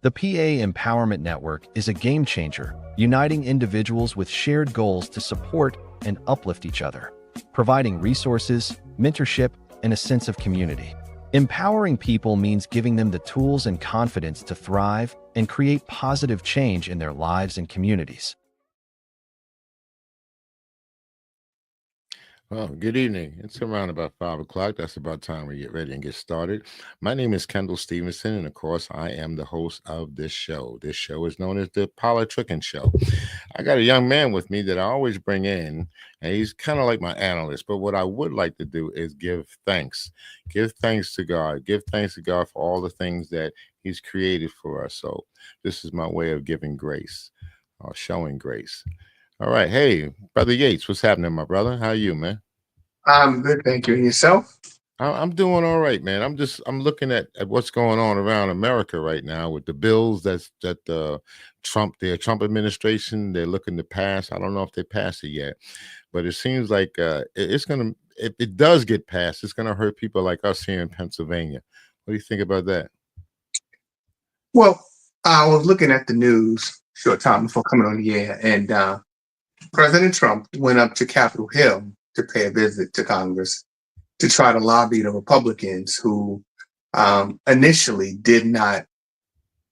The PA Empowerment Network is a game changer, uniting individuals with shared goals to support and uplift each other, providing resources, mentorship, and a sense of community. Empowering people means giving them the tools and confidence to thrive and create positive change in their lives and communities. Well, good evening. It's around about 5 o'clock. That's about time we get ready and get started. My name is Kendall Stevenson, and of course, I am the host of this show. This show is known as the Politrics Show. I got a young man with me that I always bring in, and he's kind of like my analyst. But what I would like to do is give thanks. Give thanks to God. Give thanks to God for all the things that He's created for us. So this is my way of giving grace or showing grace. All right. Hey, Brother Yates, what's happening, my brother? How are you, man? I'm good, thank you. And yourself? I'm doing all right, man. I'm looking at what's going on around America right now with the bills that the Trump administration they're looking to pass. I don't know if they passed it yet, but it seems like it's gonna if it does get passed, it's gonna hurt people like us here in Pennsylvania. What do you think about that? Well, I was looking at the news short time before coming on the air, and President Trump went up to Capitol Hill to pay a visit to Congress to try to lobby the Republicans who initially did not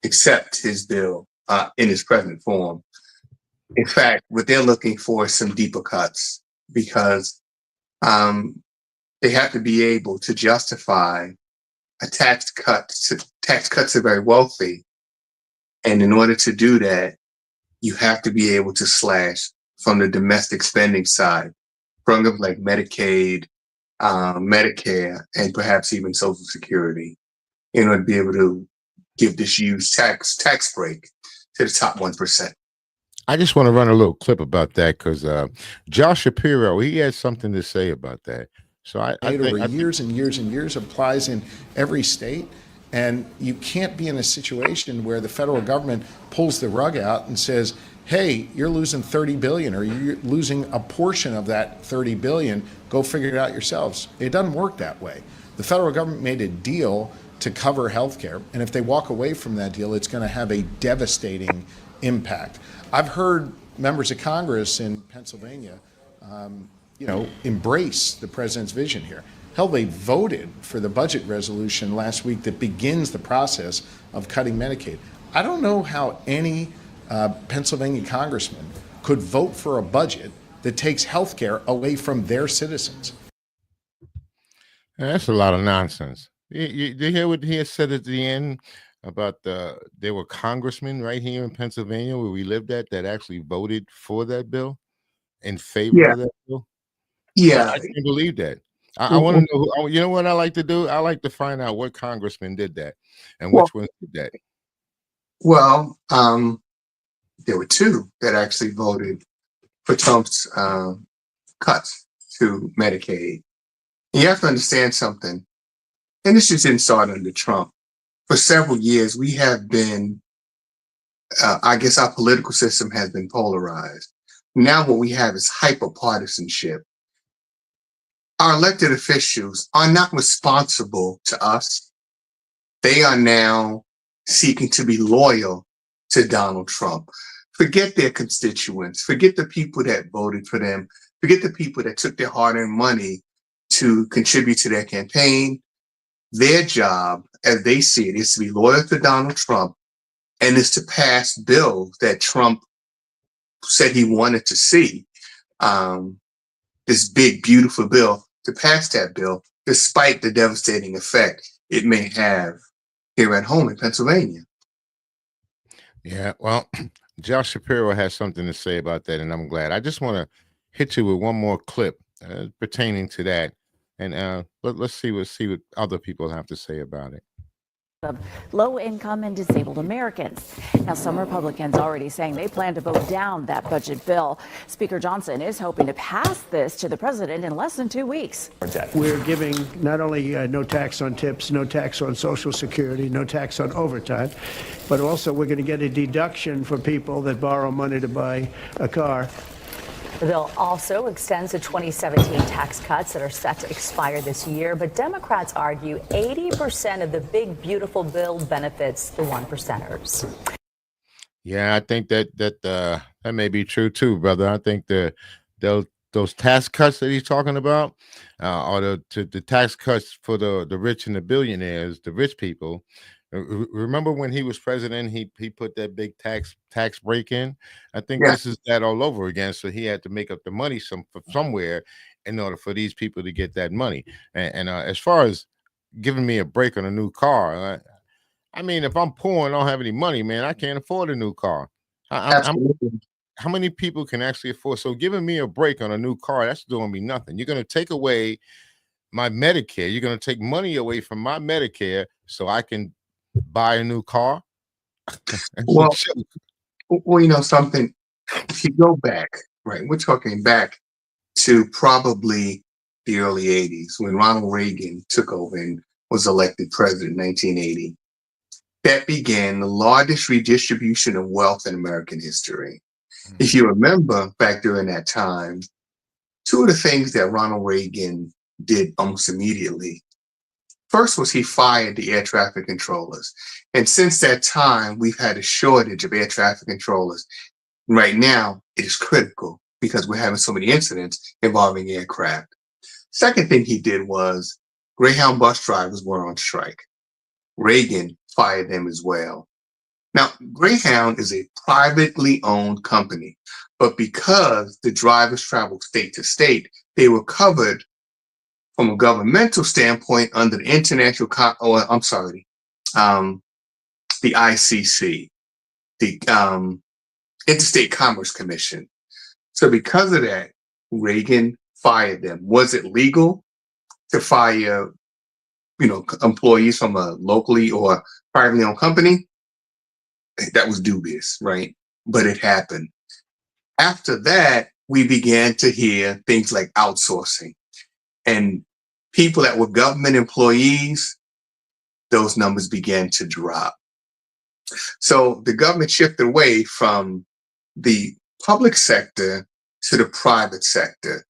accept his bill in its present form. In fact, what they're looking for is some deeper cuts because they have to be able to justify a tax cut. Tax cuts are very wealthy. And in order to do that, you have to be able to slash from the domestic spending side, programs like Medicaid, Medicare, and perhaps even Social Security, in order to be able to give this huge tax break to the top 1%. I just want to run a little clip about that because Josh Shapiro, he had something to say about that. So I think over years and years and years applies in every state. And you can't be in a situation where the federal government pulls the rug out and says, hey, you're losing 30 billion or you're losing a portion of that 30 billion. Go figure it out yourselves. It doesn't work that way. The federal government made a deal to cover healthcare. And if they walk away from that deal, it's going to have a devastating impact. I've heard members of Congress in Pennsylvania, embrace the president's vision here. Hell, they voted for the budget resolution last week that begins the process of cutting Medicaid. I don't know how any Pennsylvania congressman could vote for a budget that takes health care away from their citizens. That's a lot of nonsense. You hear what he had said at the end about there were congressmen right here in Pennsylvania where we lived at that actually voted for that bill, in favor of that bill? Yeah. I can't believe that. I want to know you know what I like to do? I like to find out what congressman did that and which ones did that. Well, there were two that actually voted for Trump's cuts to Medicaid. And you have to understand something, and this just didn't start under Trump. For several years, we have been, I guess our political system has been polarized. Now what we have is hyper-partisanship. Our elected officials are not responsible to us. They are now seeking to be loyal to Donald Trump. Forget their constituents. Forget the people that voted for them. Forget the people that took their hard-earned money to contribute to their campaign. Their job, as they see it, is to be loyal to Donald Trump and is to pass bills that Trump said he wanted to see. This big, beautiful bill, to pass that bill, despite the devastating effect it may have here at home in Pennsylvania. Yeah, well, Josh Shapiro has something to say about that, and I'm glad. I just want to hit you with one more clip pertaining to that, and let's see what other people have to say about it. Of low-income and disabled Americans. Now, some Republicans already saying they plan to vote down that budget bill. Speaker Johnson is hoping to pass this to the president in less than 2 weeks. We're giving not only no tax on tips, no tax on Social Security, no tax on overtime, but also we're going to get a deduction for people that borrow money to buy a car. The bill also extends the 2017 tax cuts that are set to expire this year, but Democrats argue 80% of the big, beautiful bill benefits the one percenters. Yeah, I think that may be true too, brother. I think those tax cuts that he's talking about, or the tax cuts for the rich and the billionaires, the rich people. Remember when he was president, he put that big tax break in. I think Yeah, this is that all over again. So he had to make up the money somewhere in order for these people to get that money. And as far as giving me a break on a new car, I mean, if I'm poor and don't have any money, man, I can't afford a new car. absolutely. How many people can actually afford? So giving me a break on a new car, that's doing me nothing. You're going to take away my Medicare. You're going to take money away from my Medicare so I can buy a new car. That's a Well, joke. well, you know something. If you go back, right, we're talking back to probably the early '80s when Ronald Reagan took over and was elected president in 1980. That began the largest redistribution of wealth in American history. If you remember back during that time, two of the things that Ronald Reagan did almost immediately. First was he fired the air traffic controllers. And since that time, we've had a shortage of air traffic controllers. Right now, it is critical because we're having so many incidents involving aircraft. Second thing he did was Greyhound bus drivers were on strike. Reagan fired them as well. Now, Greyhound is a privately owned company, but because the drivers traveled state to state, they were covered from a governmental standpoint under the the ICC, the Interstate Commerce Commission. So because of that, Reagan fired them. Was it legal to fire, employees from a locally or privately owned company? That was dubious, right? But it happened. After that, we began to hear things like outsourcing and people that were government employees, those numbers began to drop. So the government shifted away from the public sector to the private sector,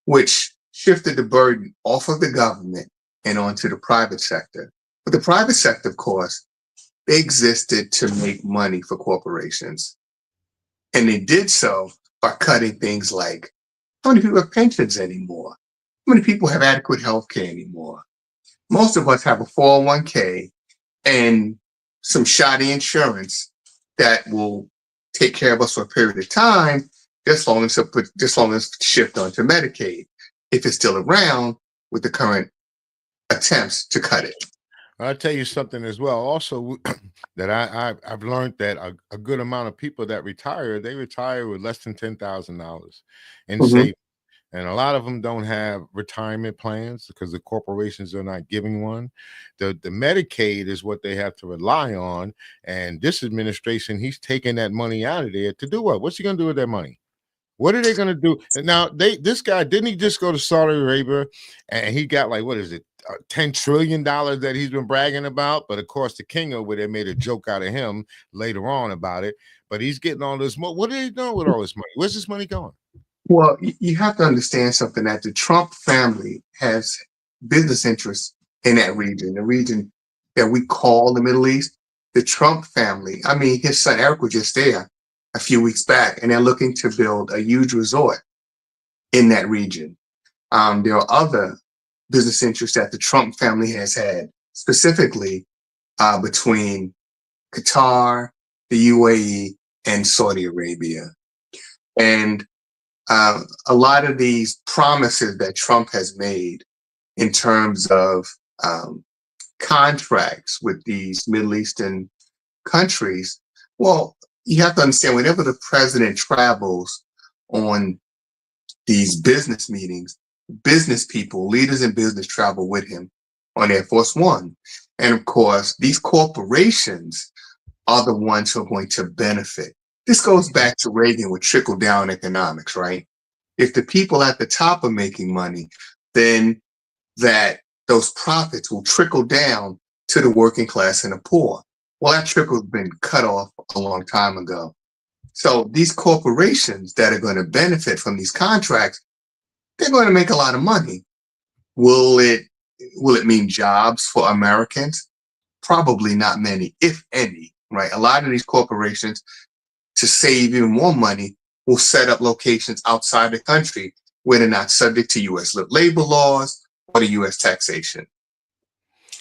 which shifted the burden off of the government and onto the private sector. But the private sector, of course, they existed to make money for corporations. And they did so by cutting things like how many people have pensions anymore? How many people have adequate health care anymore? Most of us have a 401k and some shoddy insurance that will take care of us for a period of time, just long as shift onto Medicaid, if it's still around with the current attempts to cut it. I'll tell you something as well. Also, that I've learned that a good amount of people that retire, they retire with less than $10,000 in Mhm. savings. And a lot of them don't have retirement plans because the corporations are not giving one. The Medicaid is what they have to rely on. And this administration, he's taking that money out of there to do what? What's he going to do with that money? What are they going to do? And now, this guy, didn't he just go to Saudi Arabia and he got like, what is it, $10 trillion that he's been bragging about? But of course, the king over there made a joke out of him later on about it. But he's getting all this money. What are they doing with all this money? Where's this money going? Well, you have to understand something that the Trump family has business interests in that region, the region that we call the Middle East. The Trump family, I mean, his son Eric was just there a few weeks back, and they're looking to build a huge resort in that region. There are other business interests that the Trump family has had, specifically between Qatar, the UAE, and Saudi Arabia. And a lot of these promises that Trump has made in terms of contracts with these Middle Eastern countries, well, you have to understand whenever the president travels on these business meetings, business people, leaders in business travel with him on Air Force One. And of course, these corporations are the ones who are going to benefit. This goes back to Reagan with trickle down economics, right? If the people at the top are making money, then those profits will trickle down to the working class and the poor. Well, that trickle's been cut off a long time ago. So these corporations that are going to benefit from these contracts, they're going to make a lot of money. Will it mean jobs for Americans? Probably not many, if any, right? A lot of these corporations, to save even more money, will set up locations outside the country where they're not subject to U.S. labor laws or the U.S. taxation.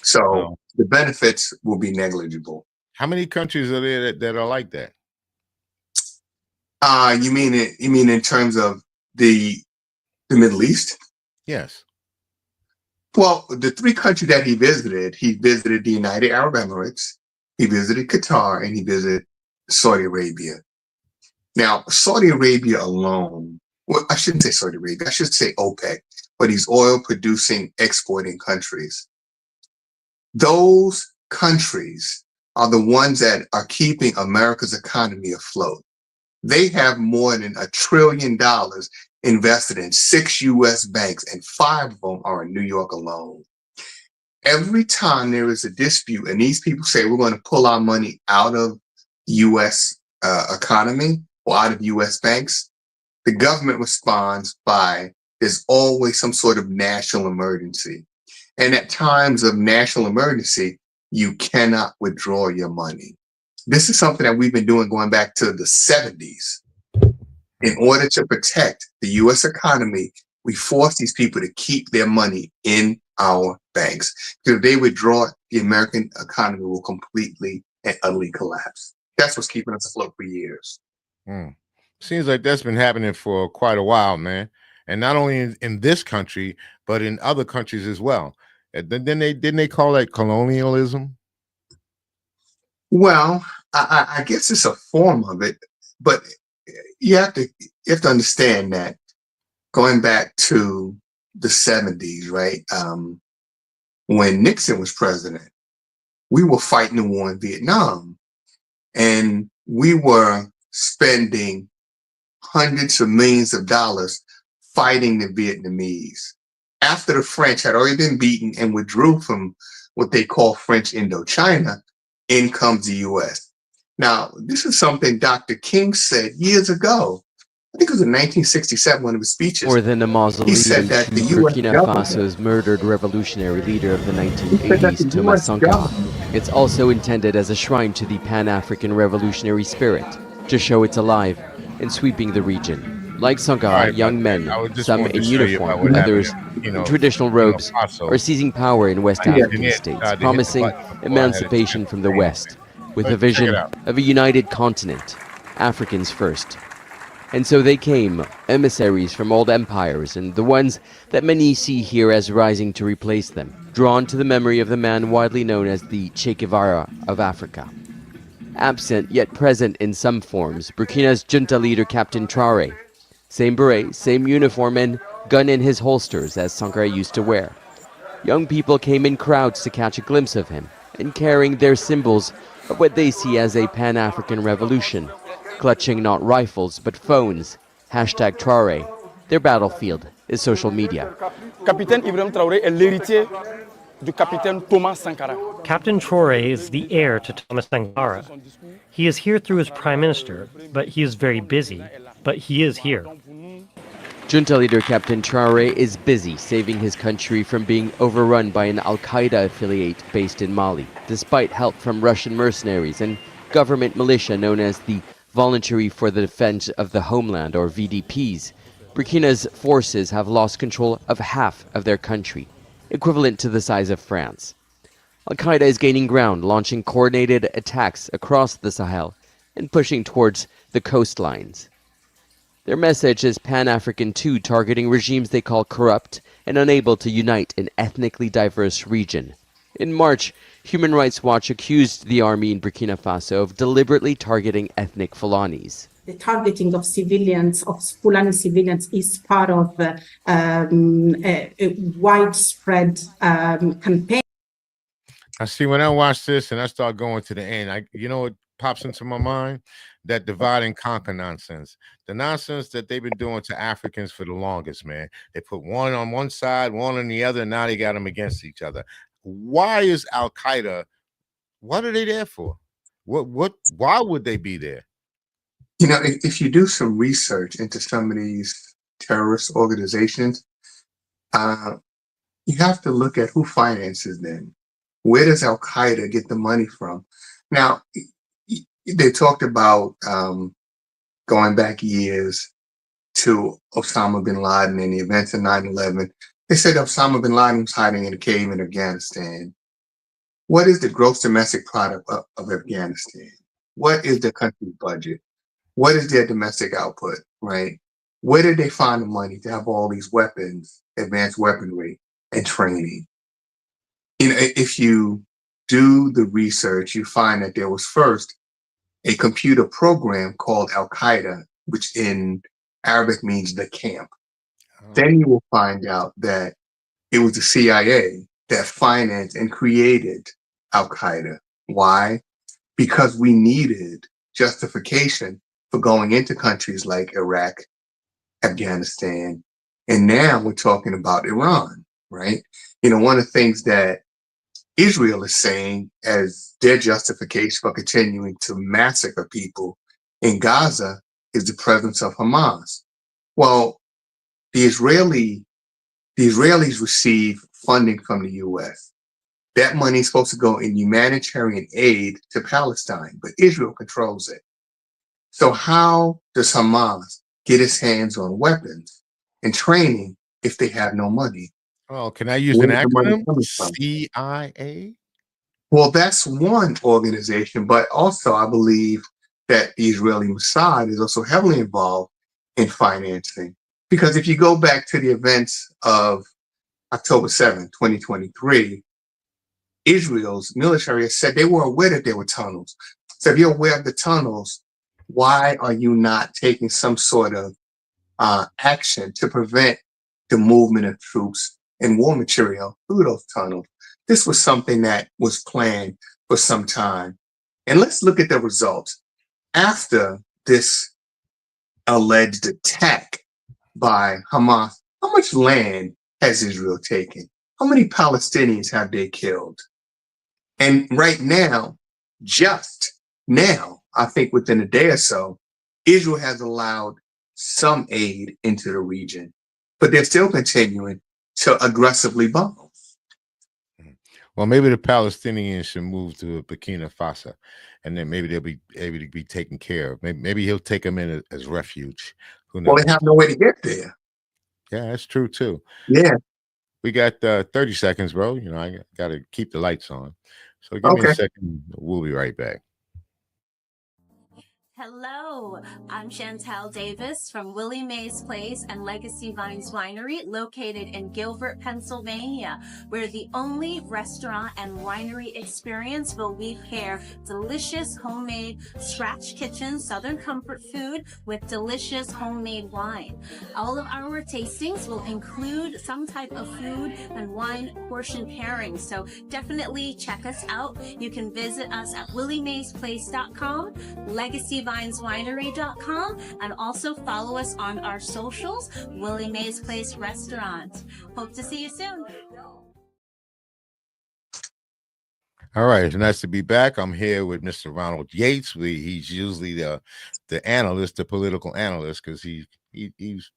So Wow. the benefits will be negligible. How many countries are there that are like that? You mean in terms of the Middle East? Yes. Well, the three countries that he visited the United Arab Emirates, he visited Qatar, and he visited Saudi Arabia. Now, Saudi Arabia alone, well, I shouldn't say Saudi Arabia, I should say OPEC, but these oil producing, exporting countries. Those countries are the ones that are keeping America's economy afloat. They have more than $1 trillion invested in 6 U.S. banks, and 5 of them are in New York alone. Every time there is a dispute and these people say we're going to pull our money out of the U.S. Economy or out of U.S. banks, the government responds by there's always some sort of national emergency. And at times of national emergency, you cannot withdraw your money. This is something that we've been doing going back to the 70s. In order to protect the U.S. economy, we force these people to keep their money in our banks. Because if they withdraw it, the American economy will completely and utterly collapse. That's what's keeping us afloat for years. Seems like that's been happening for quite a while, man. And not only in this country, but in other countries as well. And then didn't they call that colonialism? Well, I guess it's a form of it, but you have to understand that going back to the 70s, right? When Nixon was president, we were fighting the war in Vietnam, and we were spending hundreds of millions of dollars fighting the Vietnamese. After the French had already been beaten and withdrew from what they call French Indochina, in comes the U.S. Now, this is something Dr. King said years ago. I think it was in 1967, one of his speeches. More than a mausoleum He said that to the US Burkina government- Faso's murdered revolutionary leader of the He said that 1980s, the Thomas US Sankara. government- It's also intended as a shrine to the Pan-African revolutionary spirit, to show it's alive and sweeping the region. Like Sankara, Right, young but men, I was just some wanted in to show you about uniform, what happened others in, in traditional robes, Faso. are seizing power in West Yeah. African Engineer states, tried to hit the promising button before I had a emancipation chance from to the say West, anything. with But a vision check it out. of a united continent, Africans first. And so they came, emissaries from old empires, and the ones that many see here as rising to replace them, drawn to the memory of the man widely known as the Che Guevara of Africa. Absent yet present in some forms, Burkina's junta leader Captain Traoré. Same beret, same uniform, and gun in his holsters as Sankara used to wear. Young people came in crowds to catch a glimpse of him, and carrying their symbols of what they see as a Pan-African revolution, clutching not rifles but phones. Hashtag Traoré. Their battlefield is social media. Capitaine Ibrahim Traoré est l'héritier du capitaine Thomas Sankara. Captain Traoré is the heir to Thomas Sankara. He is here through his prime minister, but he is very busy. But he is here. Junta leader Captain Traoré is busy saving his country from being overrun by an Al-Qaeda affiliate based in Mali, despite help from Russian mercenaries and government militia known as the Voluntary for the Defense of the Homeland, or VDPs. Burkina's forces have lost control of half of their country, equivalent to the size of France. Al-Qaeda is gaining ground, launching coordinated attacks across the Sahel and pushing towards the coastlines. Their message is Pan-African too, targeting regimes they call corrupt and unable to unite an ethnically diverse region. In March, Human Rights Watch accused the army in Burkina Faso of deliberately targeting ethnic Fulanis. The targeting of civilians, of Fulani civilians, is part of a widespread campaign. I see when I watch this and I start going to the end, you know what pops into my mind? That divide and conquer nonsense. The nonsense that they've been doing to Africans for the longest, man. They put one on one side, one on the other, and now they got them against each other. Why is Al-Qaeda, what are they there for? Why would they be there? if you do some research into some of these terrorist organizations, you have to look at who finances them. Where does Al Qaeda get the money from? Now, they talked about going back years to Osama bin Laden and the events of 9/11. They said Osama bin Laden was hiding in a cave in Afghanistan. What is the gross domestic product of Afghanistan? What is the country's budget? What is their domestic output, right? Where did they find the money to have all these weapons, advanced weaponry, and training? If you do the research, you find that there was first a computer program called Al Qaeda, which in Arabic means the camp. Then you will find out that it was the CIA that financed and created Al Qaeda. Why? Because we needed justification for going into countries like Iraq, Afghanistan, and now we're talking about Iran, right? One of the things that Israel is saying as their justification for continuing to massacre people in Gaza is the presence of Hamas. Well, the Israelis receive funding from the U.S. That money is supposed to go in humanitarian aid to Palestine, but Israel controls it. So how does Hamas get its hands on weapons and training if they have no money? Oh, can I use an acronym? CIA? Well, that's one organization, but also I believe that the Israeli Mossad is also heavily involved in financing. Because if you go back to the events of October 7th, 2023, Israel's military has said they were aware that there were tunnels. So if you're aware of the tunnels, why are you not taking some sort of action to prevent the movement of troops and war material through those tunnels? This was something that was planned for some time. And let's look at the results. After this alleged attack by Hamas, how much land has Israel taken? How many Palestinians have they killed? And right now, just now, I think within a day or so, Israel has allowed some aid into the region, but they're still continuing to aggressively bomb. Well, maybe the Palestinians should move to Burkina Faso, and then maybe they'll be able to be taken care of. Maybe he'll take them in as refuge. Who knows? Well, they have no way to get there. Yeah, that's true too. Yeah. We got 30 seconds, bro. I got to keep the lights on. So give me a second. We'll be right back. Hello, I'm Chantel Davis from Willie Mae's Place and Legacy Vines Winery, located in Gilbert, Pennsylvania. We're the only restaurant and winery experience where we pair delicious homemade scratch kitchen Southern comfort food with delicious homemade wine. All of our tastings will include some type of food and wine portion pairing, so definitely check us out. You can visit us at williemaysplace.com, legacyvineswinery.com, and also follow us on our socials, Willie Mae's Place Restaurant. Hope to see you soon. All right, it's nice to be back. I'm here with Mr. Ronald Yates. He's usually the analyst, the political analyst, because he's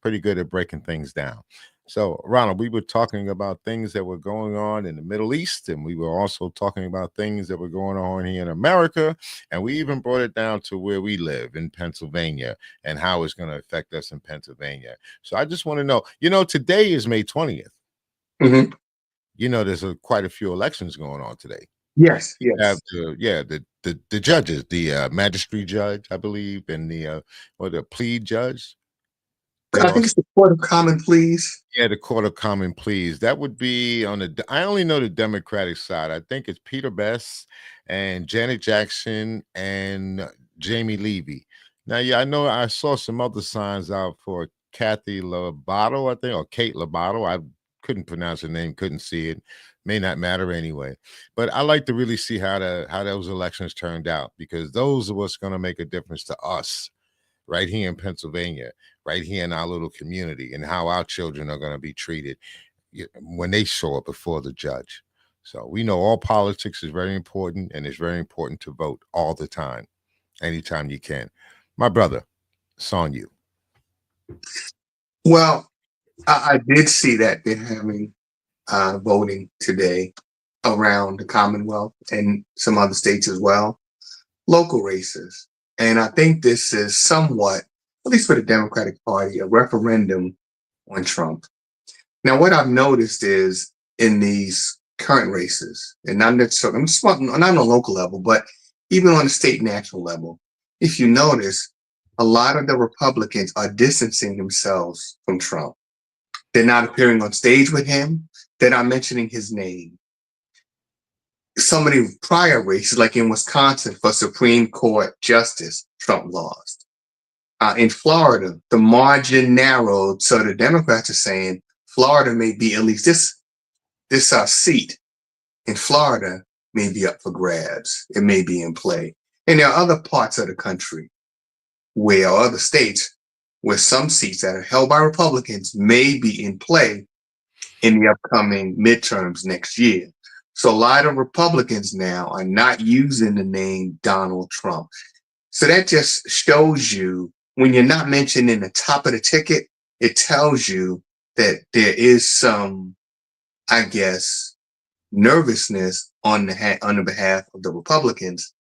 pretty good at breaking things down. So, Ronald, we were talking about things that were going on in the Middle East, and we were also talking about things that were going on here in America, and we even brought it down to where we live in Pennsylvania and how it's going to affect us in Pennsylvania. So I just want to know, today is May 20th. Mm-hmm. There's quite a few elections going on today. Yes. Have the judges, the magistrate judge, I believe, and the plea judge. I think it's the Court of Common Pleas. Yeah, the Court of Common Pleas. That would be I only know the Democratic side. I think it's Peter Best and Janet Jackson and Jamie Levy. Now, yeah, I know I saw some other signs out for Kathy Lobato, I think, or Kate Lobato. I couldn't pronounce her name, couldn't see it. May not matter anyway. But I like to really see how those elections turned out, because those are what's going to make a difference to us right here in Pennsylvania, right here in our little community, and how our children are going to be treated when they show up before the judge. So we know all politics is very important, and it's very important to vote all the time, anytime you can. My brother, It's on you. Well, I did see that they're having voting today around the Commonwealth and some other states as well, local races. And I think this is somewhat, at least for the Democratic Party, a referendum on Trump. Now, what I've noticed is in these current races, and not necessarily, not on a local level, but even on the state national level, if you notice, a lot of the Republicans are distancing themselves from Trump. They're not appearing on stage with him. They're not mentioning his name. Some of the prior races, like in Wisconsin for Supreme Court Justice, Trump lost. In Florida, the margin narrowed, so the Democrats are saying Florida may be, at least this seat in Florida may be up for grabs. It may be in play. And there are other parts of the country where, or other states, where some seats that are held by Republicans may be in play in the upcoming midterms next year. So a lot of Republicans now are not using the name Donald Trump. So that just shows you, when you're not mentioned in the top of the ticket, it tells you that there is some, I guess, nervousness on the behalf of the Republicans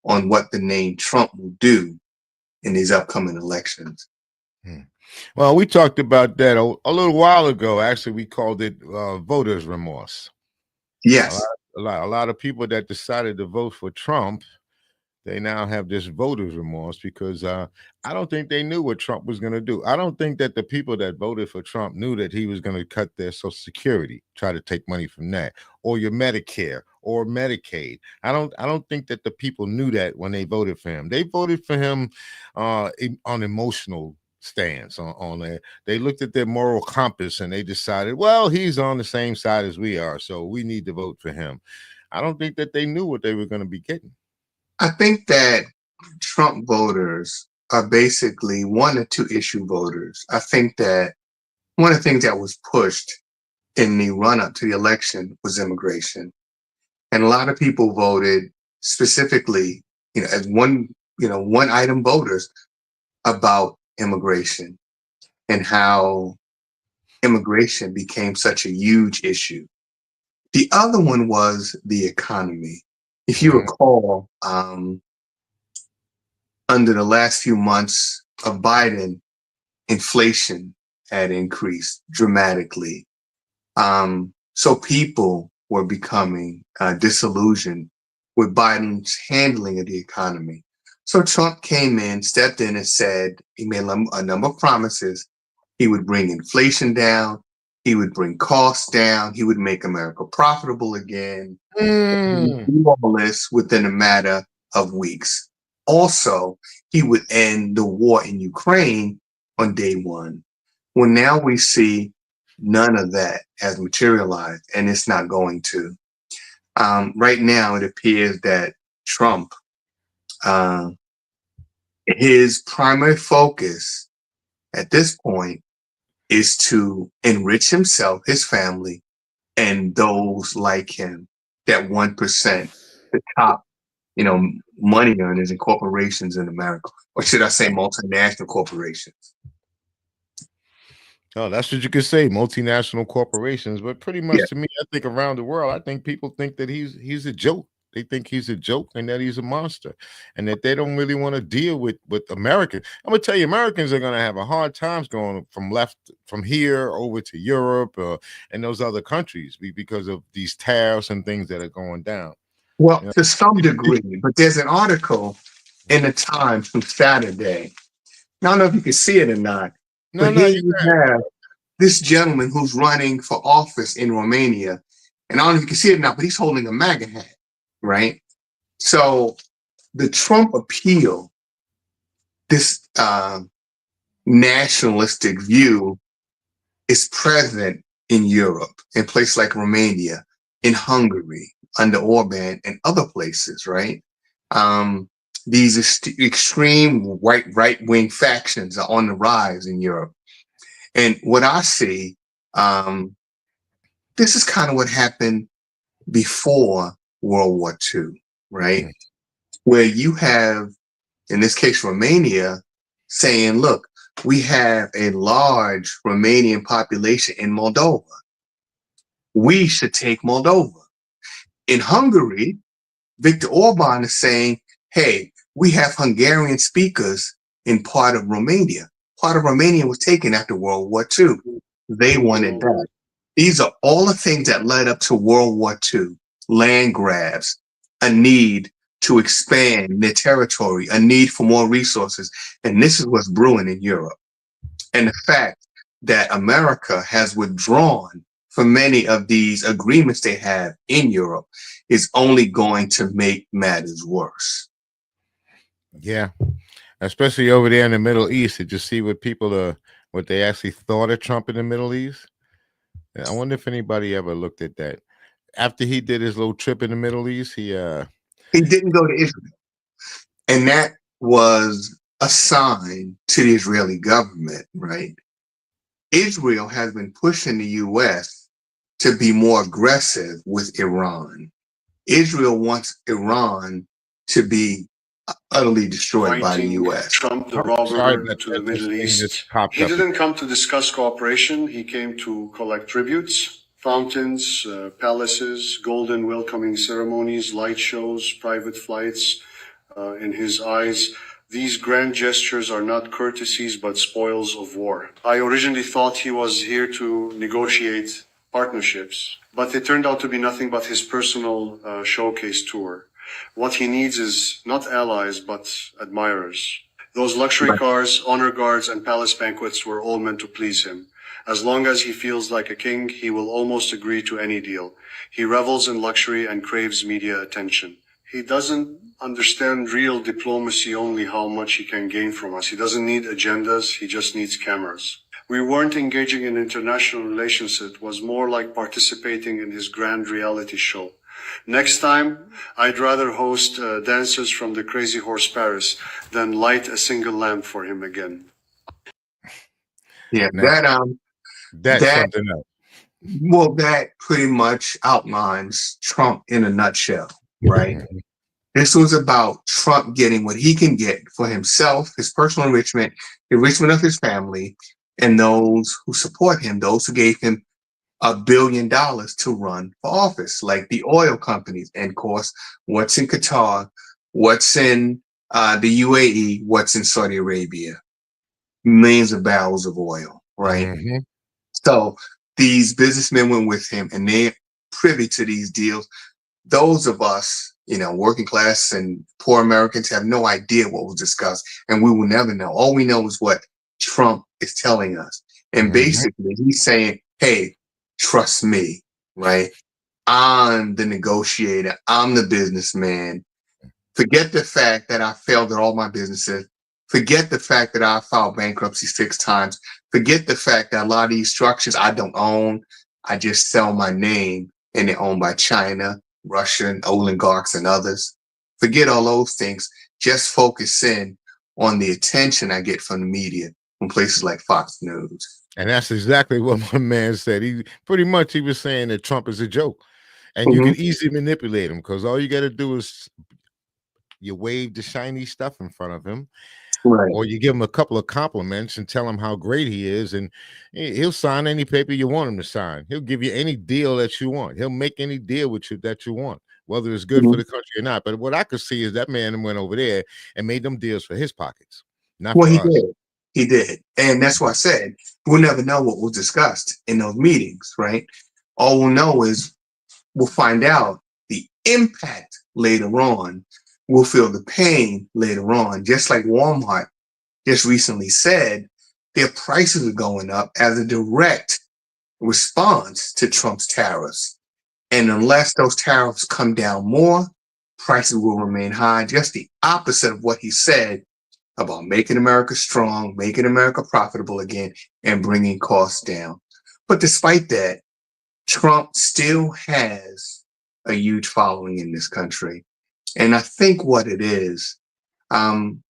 on what the name Trump will do in these upcoming elections. Well, we talked about that a little while ago. Actually, we called it voters' remorse. Yes. A lot of people that decided to vote for Trump, they now have this voters' remorse because I don't think they knew what Trump was going to do. I don't think that the people that voted for Trump knew that he was going to cut their Social Security, try to take money from that, or your Medicare or Medicaid. I don't think that the people knew that when they voted for him. They voted for him on emotional stance on there. They looked at their moral compass and they decided, well, he's on the same side as we are, so we need to vote for him. I don't think that they knew what they were going to be getting. I think that Trump voters are basically one or two issue voters. I think that one of the things that was pushed in the run up to the election was immigration. And a lot of people voted specifically, as one item voters about immigration and how immigration became such a huge issue. The other one was the economy. If you recall, under the last few months of Biden, inflation had increased dramatically. So people were becoming disillusioned with Biden's handling of the economy. So Trump came in, stepped in and said, he made a number of promises. He would bring inflation down. He would bring costs down. He would make America profitable again. He would do all this within a matter of weeks. Also, he would end the war in Ukraine on day one. Well, now we see none of that has materialized, and it's not going to. Right now, it appears that Trump, his primary focus at this point is to enrich himself, his family, and those like him, that 1%, the top, money earners and corporations in America, or should I say multinational corporations. Oh, that's what you could say, multinational corporations. But pretty much to me, I think around the world, I think people think that he's a joke. They think he's a joke and that he's a monster, and that they don't really want to deal with America. I'm gonna tell you, Americans are gonna have a hard times going from here over to Europe and those other countries because of these tariffs and things that are going down. Well, to some degree, but there's an article in the Times from Saturday. I don't know if you can see it or not. But here you have this gentleman who's running for office in Romania. And I don't know if you can see it now, but he's holding a MAGA hat, right? So the Trump appeal, this nationalistic view, is present in Europe, in places like Romania, in Hungary, under Orban, and other places, right? These extreme right-wing factions are on the rise in Europe. And what I see, this is kind of what happened before World War II, right? Where you have, in this case, Romania, saying, look, we have a large Romanian population in Moldova. We should take Moldova. In Hungary, Viktor Orban is saying, hey, we have Hungarian speakers in part of Romania. Part of Romania was taken after World War II. They wanted that. These are all the things that led up to World War II. Land grabs, a need to expand their territory, a need for more resources. And this is what's brewing in Europe. And the fact that America has withdrawn from many of these agreements they have in Europe is only going to make matters worse. Yeah, especially over there in the Middle East. Did you see what what they actually thought of Trump in the Middle East? I wonder if anybody ever looked at that. After he did his little trip in the Middle East, he didn't go to Israel. And that was a sign to the Israeli government, right? Israel has been pushing the U.S. to be more aggressive with Iran. Israel wants Iran to be utterly destroyed by the U.S. Trump, the robber, to the Middle East. He didn't come to discuss cooperation. He came to collect tributes, fountains, palaces, golden welcoming ceremonies, light shows, private flights. In his eyes, these grand gestures are not courtesies but spoils of war. I originally thought he was here to negotiate partnerships, but it turned out to be nothing but his personal showcase tour. What he needs is not allies, but admirers. Those luxury cars, honor guards, and palace banquets were all meant to please him. As long as he feels like a king, he will almost agree to any deal. He revels in luxury and craves media attention. He doesn't understand real diplomacy, only how much he can gain from us. He doesn't need agendas, he just needs cameras. We weren't engaging in international relations. It was more like participating in his grand reality show. Next time, I'd rather host dancers from the Crazy Horse Paris than light a single lamp for him again. Yeah, that's something else. Well, that pretty much outlines Trump in a nutshell, right? This was about Trump getting what he can get for himself, his personal enrichment, the enrichment of his family, and those who support him, those who gave him $1 billion to run for office, like the oil companies. And of course, what's in Qatar, what's in the UAE, what's in Saudi Arabia, millions of barrels of oil, right? Mm-hmm. So these businessmen went with him and they're privy to these deals. Those of us, working class and poor Americans have no idea what was discussed, and we will never know. All we know is what Trump is telling us. And basically he's saying, hey, trust me, right? I'm the negotiator. I'm the businessman. Forget the fact that I failed at all my businesses. Forget the fact that I filed bankruptcy 6 times. Forget the fact that a lot of these structures I don't own. I just sell my name and they're owned by China, Russian oligarchs, and others. Forget all those things. Just focus in on the attention I get from the media, from places like Fox News. And that's exactly what my man said. He was saying that Trump is a joke, and you can easily manipulate him because all you got to do is you wave the shiny stuff in front of him, right? Or you give him a couple of compliments and tell him how great he is, and he'll sign any paper you want him to sign. He'll give you any deal that you want. He'll make any deal with you that you want, whether it's good for the country or not. But what I could see is that man went over there and made them deals for his pockets, not for us. He did. And that's why I said we'll never know what was discussed in those meetings, right? All we'll know is we'll find out the impact later on. We'll feel the pain later on. Just like Walmart just recently said, their prices are going up as a direct response to Trump's tariffs. And unless those tariffs come down more, prices will remain high. Just the opposite of what he said about making America strong, making America profitable again, and bringing costs down. But despite that, Trump still has a huge following in this country. And I think what it is, and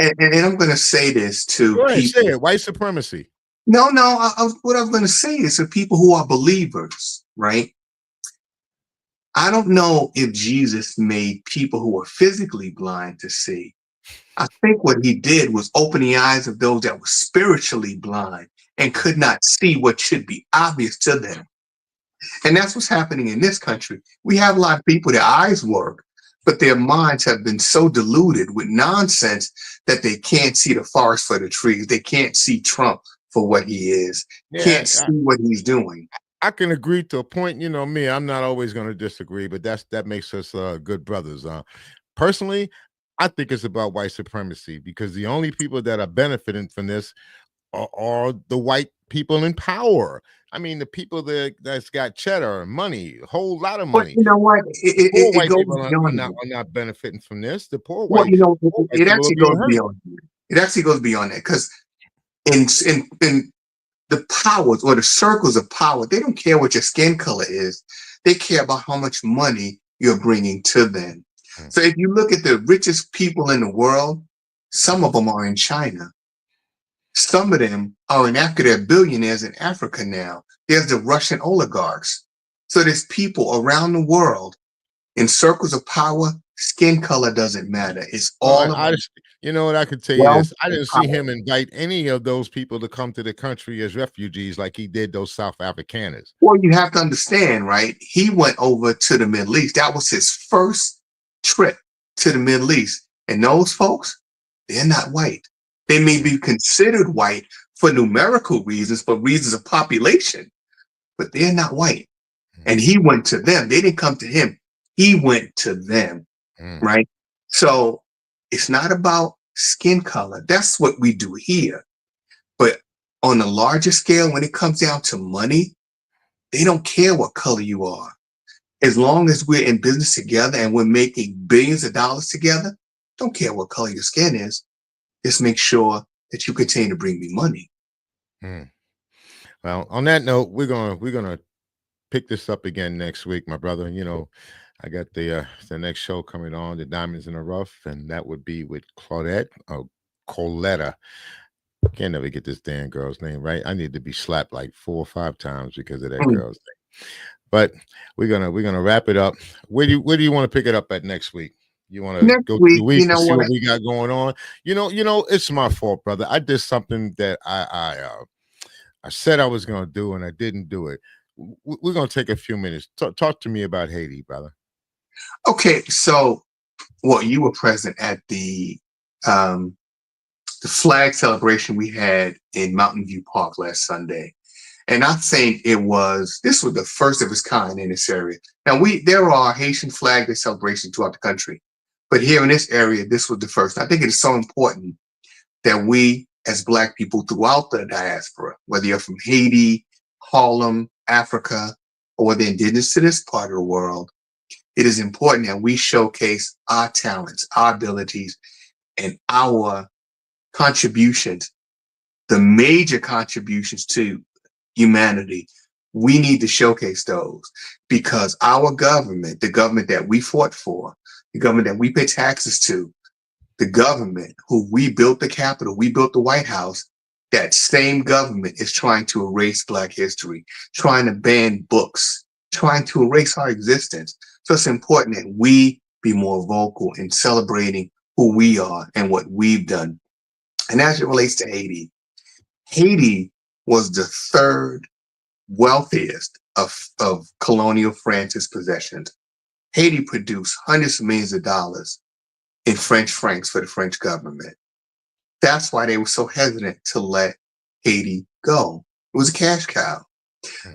I'm going to say this to people. Say it. White supremacy. No. What I'm going to say is to people who are believers, right? I don't know if Jesus made people who are physically blind to see. I think what he did was open the eyes of those that were spiritually blind and could not see what should be obvious to them. And that's what's happening in this country. We have a lot of people, their eyes work, but their minds have been so diluted with nonsense that they can't see the forest for the trees. They can't see Trump for what he is, can't see what he's doing. I can agree to a point. You know me, I'm not always going to disagree, but that makes us good brothers. Personally, I think it's about white supremacy, because the only people that are benefiting from this are the white people in power. I mean, the people that's got cheddar, money, a whole lot of money. But you know what? Poor white Goes people beyond are not benefiting from this. The poor well, white, you know, poor white it people actually are being goes hurt. beyond that. It actually goes beyond that, because in the powers or the circles of power, they don't care what your skin color is. They care about how much money you're bringing to them. So if you look at the richest people in the world, some of them are in China. Some of them are in Africa. They're billionaires in Africa now. There's the Russian oligarchs. So there's people around the world in circles of power. Skin color doesn't matter. It's all about you know what, I could tell you wealth this. I didn't see him invite any of those people to come to the country as refugees like he did those South Afrikaners. Well, you have to understand, right? He went over to the Middle East. That was his first trip to the Middle East. And those folks, they're not white. They may be considered white for numerical reasons, for reasons of population, but they're not white. And he went to them. They didn't come to him. He went to them, right? So it's not about skin color. That's what we do here. But on a larger scale, when it comes down to money, they don't care what color you are. As long as we're in business together and we're making billions of dollars together, don't care what color your skin is. Just make sure that you continue to bring me money. Well, on that note, we're gonna pick this up again next week, my brother. You know, I got the next show coming on, the Diamonds in the Rough, and that would be with Coletta. Can't never get this damn girl's name right. I need to be slapped like 4 or 5 times because of that girl's name. But we're gonna wrap it up. Where do you want to pick it up at next week? You want to go through the week and see what we got going on? You know, it's my fault, brother. I did something that I said I was gonna do and I didn't do it. We're gonna take a few minutes. Talk to me about Haiti, brother. Okay, so you were present at the flag celebration we had in Mountain View Park last Sunday. And I think this was the first of its kind in this area. Now there are Haitian Flag Day celebrations throughout the country, but here in this area, this was the first. I think it is so important that we as Black people throughout the diaspora, whether you're from Haiti, Harlem, Africa, or the indigenous to this part of the world, it is important that we showcase our talents, our abilities, and our contributions, the major contributions to humanity. We need to showcase those, because our government, the government that we fought for, the government that we pay taxes to, the government who we built the Capitol, we built the White House, that same government is trying to erase Black history, trying to ban books, trying to erase our existence. So it's important that we be more vocal in celebrating who we are and what we've done. And as it relates to Haiti, Haiti was the third wealthiest of colonial France's possessions. Haiti produced hundreds of millions of dollars in French francs for the French government. That's why they were so hesitant to let Haiti go. It was a cash cow.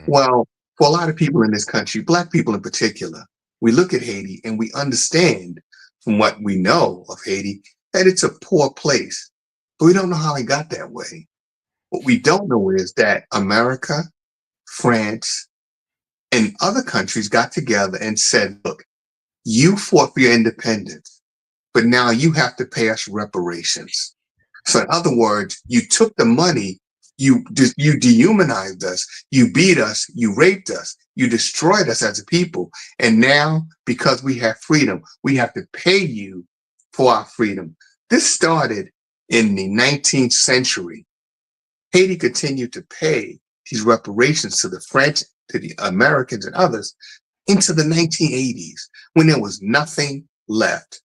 Well, for a lot of people in this country, Black people in particular, we look at Haiti and we understand from what we know of Haiti that it's a poor place, but we don't know how it got that way. What we don't know is that America, France, and other countries got together and said, look, you fought for your independence, but now you have to pay us reparations. So in other words, you took the money, you dehumanized us, you beat us, you raped us, you destroyed us as a people. And now, because we have freedom, we have to pay you for our freedom. This started in the 19th century. Haiti continued to pay these reparations to the French, to the Americans and others into the 1980s, when there was nothing left.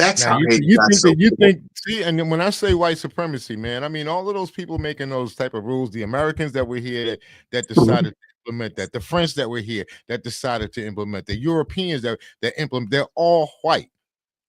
That's Now how you Haiti you got think so that you big. think see, and then when I say white supremacy, man, I mean all of those people making those type of rules, the Americans that were here that Mhm. decided to implement that, the French that were here that decided to implement, the Europeans that implement, they're all white.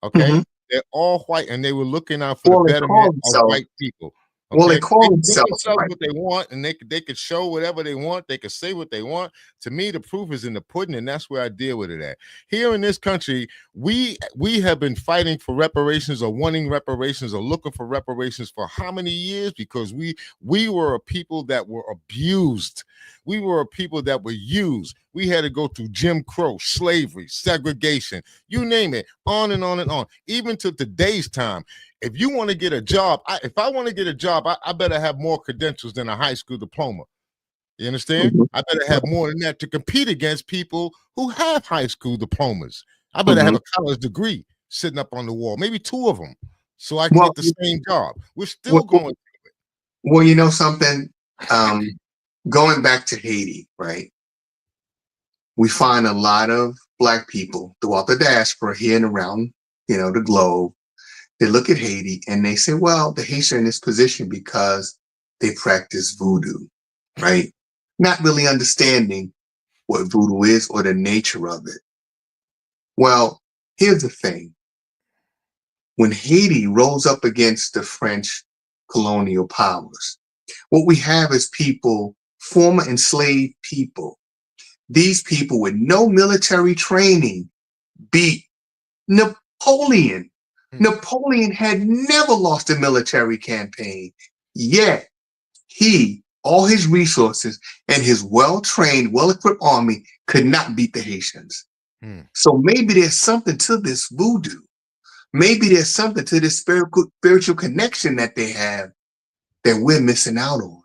Mhm. Okay, they're all white, and they were looking out for the Well, they betterment call of themselves. white people. Well, they Okay, they call can give themselves themselves white. what they want, and they could show whatever they want. They could say what they want. To me, the proof is in the pudding, and that's where I deal with it at. Here in this country, we have been fighting for reparations, or wanting reparations, or looking for reparations for how many years? Because we were a people that were abused. We were a people that were used. We had to go through Jim Crow, slavery, segregation, you name it, on and on and on. Even to today's time, if you want to get a job, if I want to get a job, I better have more credentials than a high school diploma. You understand? Mhm. I better have more than that to compete against people who have high school diplomas. I better have Mhm. a college degree sitting up on the wall, maybe two of them, so I can Well, get the same job. We're still well, going. well, you know something? Um, Going back to Haiti, right? We find a lot of Black people throughout the diaspora here and around, the globe. They look at Haiti and they say, well, the Haitians are in this position because they practice voodoo, right? Not really understanding what voodoo is or the nature of it. Well, here's the thing. When Haiti rose up against the French colonial powers, what we have is people, former enslaved people. These people with no military training beat Napoleon. Napoleon had never lost a military campaign, yet all his resources, and his well-trained, well-equipped army could not beat the Haitians. Hmm. So maybe there's something to this voodoo. Maybe there's something to this spiritual connection that they have that we're missing out on.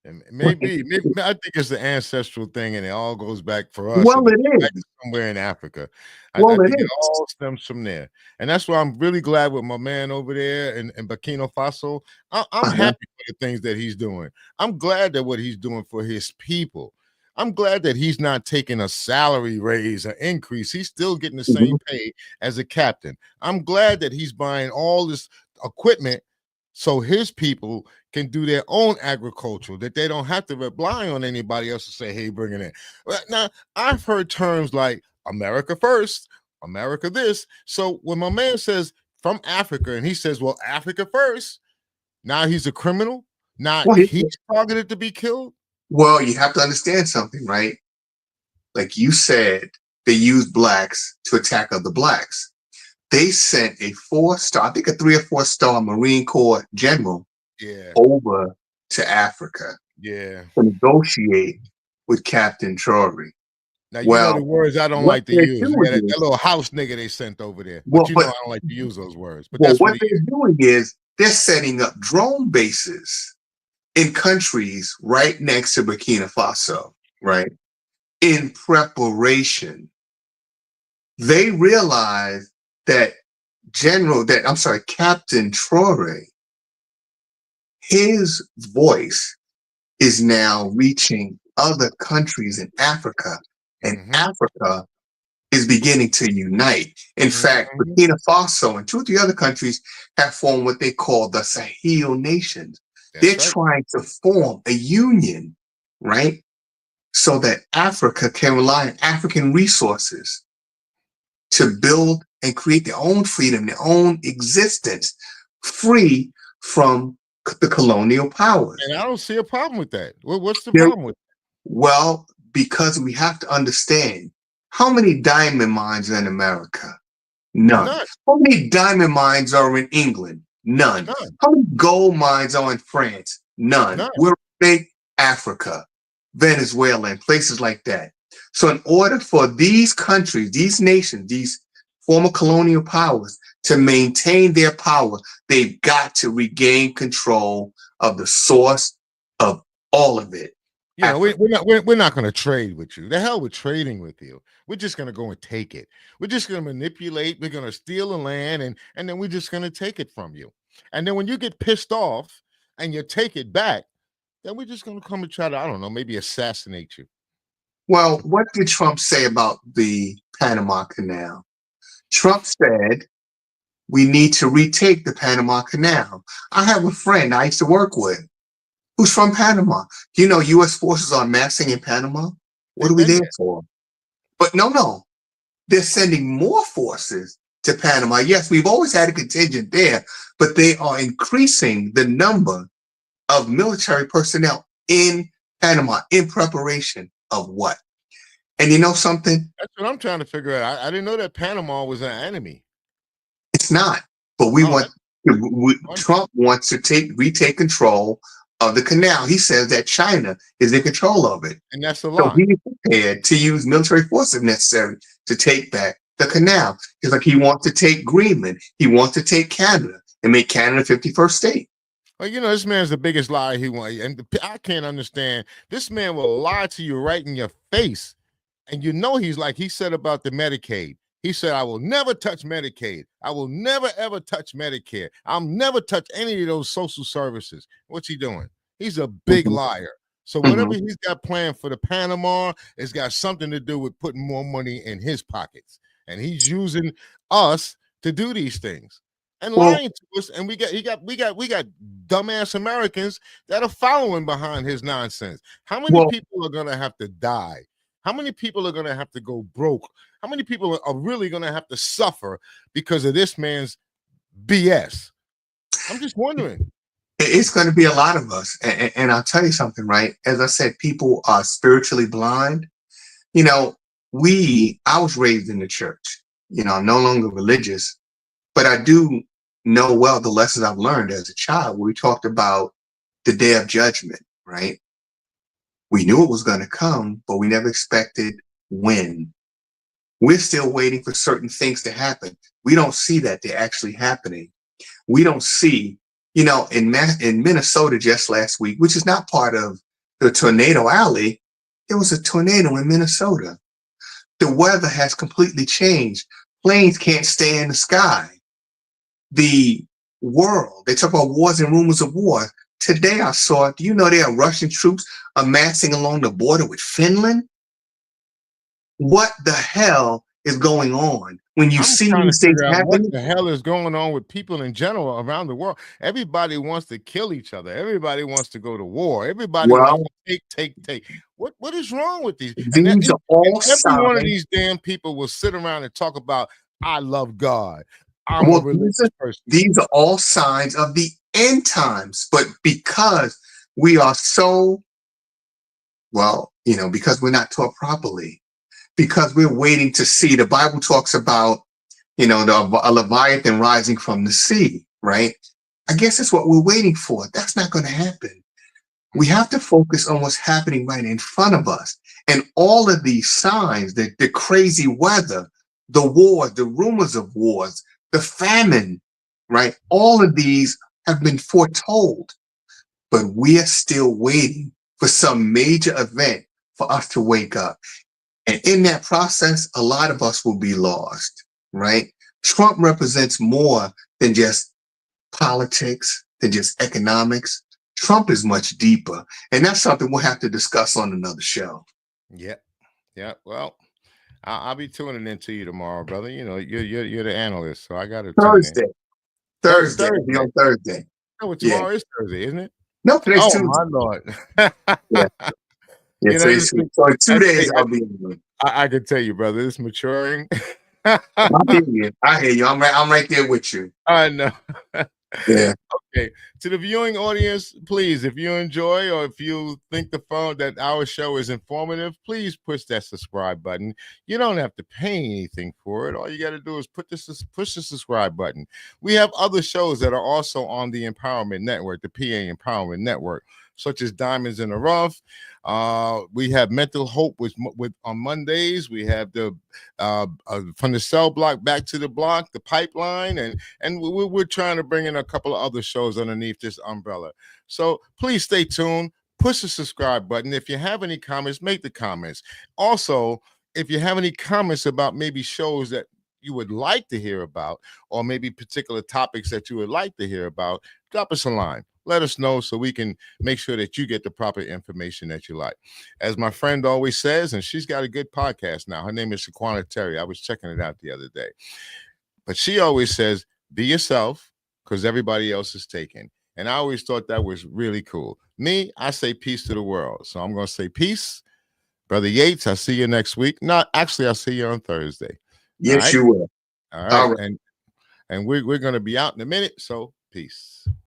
And maybe I think it's the ancestral thing, and it all goes back for us. Well, It goes it back is. to somewhere in Africa. I Well, it think it is. all stems from there, and that's why I'm really glad with my man over there in Burkina Faso. I'm Uh-huh. happy for the things that he's doing. I'm glad that what he's doing for his people. I'm glad that he's not taking a salary raise or increase. He's still getting the same Mhm. pay as a captain. I'm glad that he's buying all this equipment so his people can do their own agriculture, that they don't have to rely on anybody else to say, hey, bring it in. Now, I've heard terms like America first, America this. So when my man says from Africa and he says, well, Africa first, now he's a criminal. Now Well, he's targeted to be killed. well, you have to understand something, right? Like you said, they used blacks to attack other blacks. They sent a 4-star, I think a 3 or 4-star Marine Corps general Yeah. over to Africa Yeah. to negotiate with Captain Trory. Now, you know the Well, words I don't what like to they're use. doing That is, little house nigga they sent over there. But well, you know I don't like to use those words. But well, that's what what he they're is. doing is they're setting up drone bases in countries right next to Burkina Faso, right? In preparation. They realize that Captain Traore, his voice is now reaching other countries in Africa, and Africa is beginning to unite. In fact, Burkina Faso and 2 or 3 other countries have formed what they call the Sahel nations. They're That's right. trying to form a union, right? So that Africa can rely on African resources to build and create their own freedom, their own existence, free from the colonial powers. And I don't see a problem with that. What's the There- problem with Well, because we have to understand how many diamond mines are in America? None. None. How many diamond mines are in England? None. None. How many gold mines are in France? None. None. We're in Africa, Venezuela, and places like that. So in order for these countries, these nations, these former colonial powers to maintain their power, they've got to regain control of the source of all of it. You know, we're not going to trade with you. The hell with trading with you. We're just going to go and take it. We're just going to manipulate. We're going to steal the land, and then we're just going to take it from you. And then when you get pissed off and you take it back, then we're just going to come and try to, I don't know, maybe assassinate you. Well, what did Trump say about the Panama Canal? Trump said we need to retake the Panama Canal. I have a friend I used to work with who's from Panama. You know, U.S. forces are massing in Panama. What are we there for? But no, they're sending more forces to Panama. Yes, we've always had a contingent there, but they are increasing the number of military personnel in Panama in preparation of what? And you know something? That's what I'm trying to figure out. I didn't know that Panama was an enemy. It's not, but Trump wants to retake control of the canal. He says that China is in control of it. And that's a So lie. he's prepared to use military force if necessary to take back the canal. It's like he wants to take Greenland. He wants to take Canada and make Canada 51st state. Well, you know, this man's the biggest liar he wants. And I can't understand. This man will lie to you right in your face. And you know, he said about the Medicaid. He said, I will never touch Medicaid. I will never, ever touch Medicare. I'll never touch any of those social services. What's he doing? He's a big liar. So whatever he's got planned for the Panama, it's got something to do with putting more money in his pockets. And he's using us to do these things and lying to us. And we got dumbass Americans that are following behind his nonsense. How many people are gonna have to die? How many people are gonna have to go broke? How many people are really gonna have to suffer because of this man's BS? I'm just wondering. It's going to be a lot of us. And I'll tell you something, right? As I said, people are spiritually blind. You know, I was raised in the church. You know, I'm no longer religious, but I do know well the lessons I've learned as a child. We talked about the day of judgment, right? We knew it was going to come, but we never expected when. We're still waiting for certain things to happen. We don't see that they're actually happening. We don't see, you know, in Minnesota just last week, which is not part of the tornado alley, there was a tornado in Minnesota. The weather has completely changed. Planes can't stay in the sky. The world, they talk about wars and rumors of war. Today I saw, do you know there are Russian troops amassing along the border with Finland? What the hell is going on? When you see these things happening, what the hell is going on with people in general around the world? Everybody wants to kill each other. Everybody wants to go to war. Everybody wants to take. What is wrong with these? These are all every one of these damn people will sit around and talk about, I love God. I'm a religious person. These are all signs of the end times. But because we are so, because we're not taught properly, because we're waiting to see. The Bible talks about, a Leviathan rising from the sea, right? I guess that's what we're waiting for. That's not going to happen. We have to focus on what's happening right in front of us. And all of these signs, the crazy weather, the wars, the rumors of wars, the famine, right? All of these have been foretold, but we are still waiting for some major event for us to wake up. And in that process, a lot of us will be lost, right? Trump represents more than just politics, than just economics. Trump is much deeper. And that's something we'll have to discuss on another show. Yeah. Well, I'll be tuning in to you tomorrow, brother. You know, you're the analyst, so I got to Thursday. Thursday. On Thursday. No, tomorrow is Thursday, isn't it? No, today's Tuesday. My Lord. Yeah, so in 2 days I'll be in. I can tell you, brother, it's maturing. I hear you. I'm right there with you. I know. Yeah. Okay. To the viewing audience, please, if you enjoy or if you think that our show is informative, please push that subscribe button. You don't have to pay anything for it. All you got to do is push the subscribe button. We have other shows that are also on the Empowerment Network, the PA Empowerment Network, such as Diamonds in the Rough. We have Mental Hope with on Mondays. We have the from the cell block back to the block, the pipeline, and we're trying to bring in a couple of other shows underneath this umbrella. So please stay tuned. Push the subscribe button. If you have any comments, make the comments. Also, if you have any comments about maybe shows that you would like to hear about, or maybe particular topics that you would like to hear about, drop us a line. Let us know so we can make sure that you get the proper information that you like. As my friend always says, and she's got a good podcast now. Her name is Shaquana Terry. I was checking it out the other day. But she always says, be yourself, because everybody else is taken. And I always thought that was really cool. Me, I say peace to the world. So I'm going to say peace. Brother Yates, I'll see you next week. No, actually, I'll see you on Thursday. Yes, you will. All right. And we're going to be out in a minute. So peace.